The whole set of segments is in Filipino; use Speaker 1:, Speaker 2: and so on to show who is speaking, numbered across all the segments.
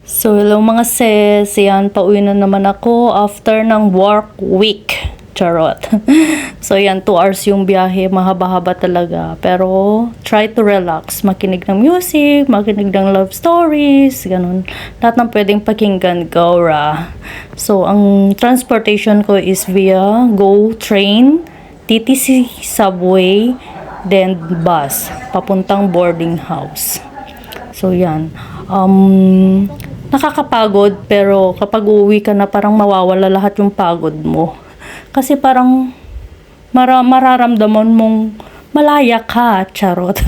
Speaker 1: So, hello mga sis. Yan, pauwi na naman ako after ng work week. Charot. So, yan, 2 hours yung biyahe. Mahaba-haba talaga. Pero, try to relax. Makinig ng music, makinig ng love stories, ganun. Lahat ng pwedeng pakinggan, go ra. So, ang transportation ko is via Go Train, TTC Subway, then bus, papuntang boarding house. So, yan. Nakakapagod, pero kapag uuwi ka na, parang mawawala lahat yung pagod mo. Kasi parang mararamdaman mong malaya ka, charot.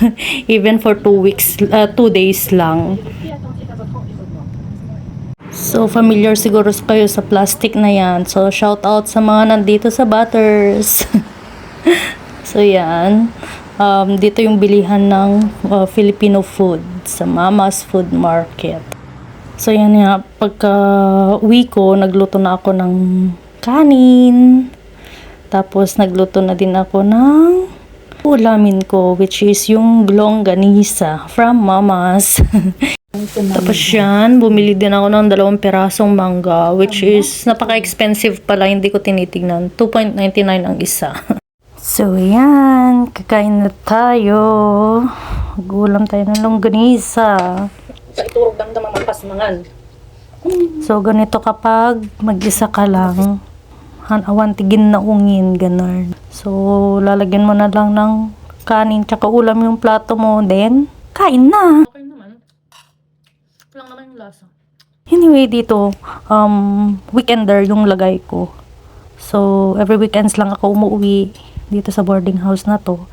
Speaker 1: Even for 2 weeks, 2 days lang. So, familiar siguro kayo sa plastic na yan. So, shout out sa mga nandito sa Butters. So, yan. Dito yung bilihan ng Filipino food sa Mama's Food Market. So, yan nga. Pagka uwi ko, nagluto na ako ng kanin. Tapos, nagluto na din ako ng ulamin ko, which is yung longganisa from Mama's. Tapos yan, bumili din ako ng 2 perasong mangga, which is napaka-expensive pala, hindi ko tinitignan. 2.99 ang isa. So, yan. Kakain na tayo. Gulam tayo ng longganisa. Sa iturog lang naman magpasmangan. So, ganito kapag mag-isa ka lang. Awan, tigin na ungin, ganun. So, lalagyan mo na lang ng kanin tsaka ulam yung plato mo. Then, kain na. Okay naman. Lang naman yung lasa. Anyway, dito, weekender yung lagay ko. So, every weekends lang ako umuwi dito sa boarding house na to.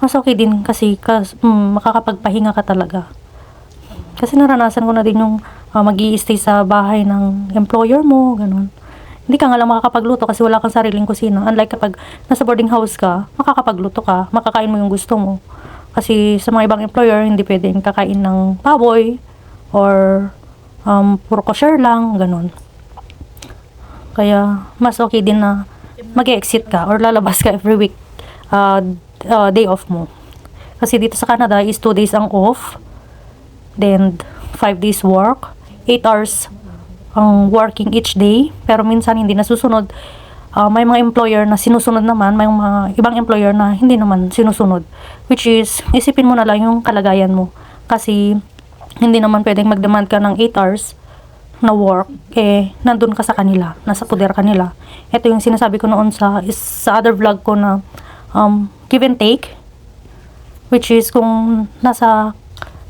Speaker 1: Mas okay din kasi makakapagpahinga ka talaga. Kasi naranasan ko na din yung mag-i-stay sa bahay ng employer mo, ganun. Hindi ka nga lang makakapagluto kasi wala kang sariling kusina. Unlike kapag nasa boarding house ka, makakapagluto ka, makakain mo yung gusto mo. Kasi sa mga ibang employer, hindi pwedeng kakain ng baboy or puro kosher lang, ganun. Kaya mas okay din na mag-exit ka or lalabas ka every week, day off mo. Kasi dito sa Canada is 2 days ang off. Then, 5 days work, 8 hours ang working each day, pero minsan hindi nasusunod. May mga employer na sinusunod naman, may mga ibang employer na hindi naman sinusunod. Which is, isipin mo na lang yung kalagayan mo. Kasi, hindi naman pwedeng mag-demand ka ng 8 hours na work, nandun ka sa kanila, nasa poder kanila. Ito yung sinasabi ko noon sa other vlog ko na give and take, which is kung nasa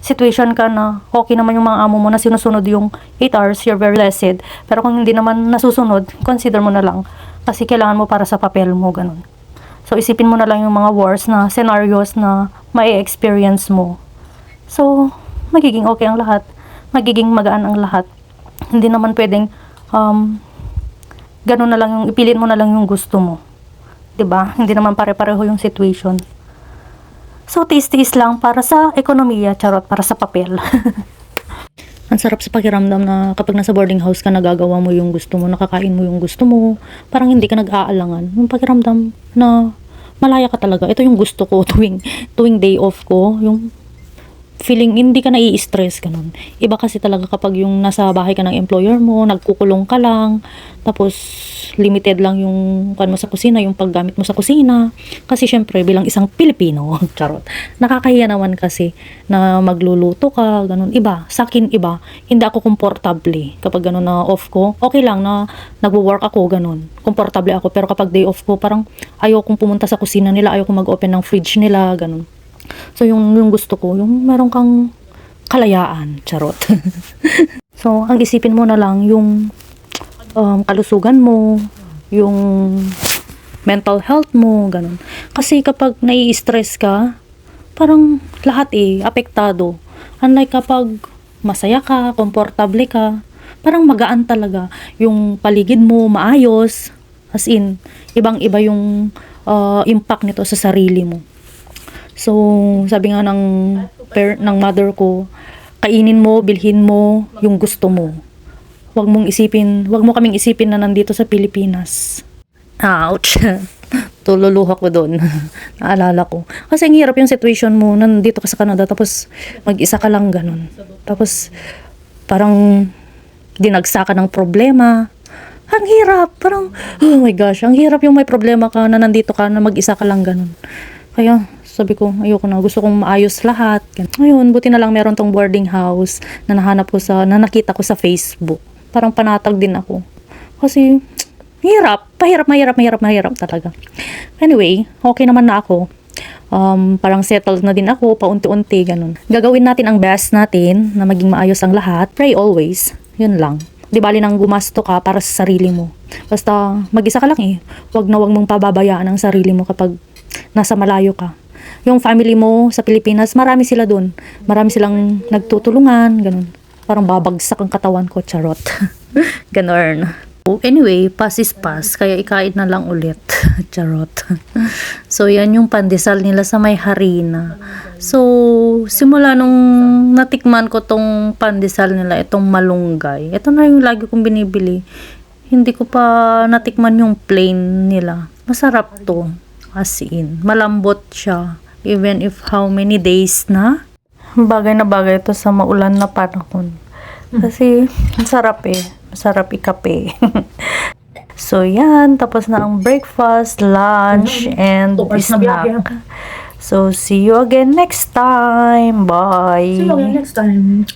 Speaker 1: situation ka na okay naman yung mga amo mo na sinusunod yung 8 hours, you're very blessed. Pero kung hindi naman nasusunod, consider mo na lang. Kasi kailangan mo para sa papel mo, ganun. So, isipin mo na lang yung mga worst na scenarios na mai-experience mo. So, magiging okay ang lahat. Magiging magaan ang lahat. Hindi naman pwedeng ganun na lang yung, ipilin mo na lang yung gusto mo. 'Di ba? Hindi naman pare-pareho yung situation. So, tiis-tiis lang para sa ekonomiya, charot, para sa papel. Ang sarap sa pakiramdam na kapag nasa boarding house ka, nagagawa mo yung gusto mo, nakakain mo yung gusto mo, parang hindi ka nag-aalangan. Yung pakiramdam na malaya ka talaga. Ito yung gusto ko tuwing day off ko, yung feeling hindi ka nai-stress, ganun. Iba kasi talaga kapag yung nasa bahay ka ng employer mo, nagkukulong ka lang, tapos limited lang yung mo sa kusina, yung paggamit mo sa kusina. Kasi syempre, bilang isang Pilipino, charot, nakakahiya naman kasi na magluluto ka, ganun. Iba, sa akin iba, hindi ako komportable kapag ganun na off ko. Okay lang na nagwo-work ako, ganun. Komportable ako, pero kapag day off ko, parang ayokong pumunta sa kusina nila, ayokong mag-open ng fridge nila, ganun. So, yung gusto ko, yung meron kang kalayaan, charot. So, ang isipin mo na lang, yung kalusugan mo, yung mental health mo, ganun. Kasi kapag nai-stress ka, parang lahat apektado. Unlike kapag masaya ka, komportable ka, parang magaan talaga. Yung paligid mo, maayos. As in, ibang-iba yung impact nito sa sarili mo. So, sabi nga ng mother ko, kainin mo, bilhin mo yung gusto mo. Huwag mo kaming isipin na nandito sa Pilipinas. Ouch. Tululuha ko doon. Naalala ko. Kasi ang hirap yung situation mo, nandito ka sa Canada, tapos mag-isa ka lang ganun. Tapos, parang dinagsakan ng problema. Ang hirap. Parang, oh my gosh, ang hirap yung may problema ka na nandito ka na mag-isa ka lang ganun. Kaya, sabi ko, ayoko na. Gusto kong maayos lahat. Ayun, buti na lang meron tong boarding house na nakita ko sa Facebook. Parang panatag din ako. Kasi, mahirap talaga. Anyway, okay naman na ako. Parang settled na din ako, paunti-unti, ganun. Gagawin natin ang best natin na maging maayos ang lahat. Pray always. Yun lang. Di bali nang gumasto ka para sa sarili mo. Basta mag-isa ka lang eh. Wag mong pababayaan ang sarili mo kapag nasa malayo ka. Yung family mo sa Pilipinas, marami sila dun. Marami silang nagtutulungan, ganun. Parang babagsak ang katawan ko, charot. Ganun. Anyway, pass is pass, kaya ikain na lang ulit. Charot. So, yan yung pandesal nila sa may harina. So, simula nung natikman ko tong pandesal nila, itong malunggay. Ito na yung lagi kong binibili. Hindi ko pa natikman yung plain nila. Masarap to. As in, malambot siya. Even if how many days na. Bagay na bagay ito sa maulan na panahon. Kasi, masarap eh. Masarap ikape. So, yan. Tapos na ang breakfast, lunch, and snack. So, see you again next time. Bye.
Speaker 2: See you again next time.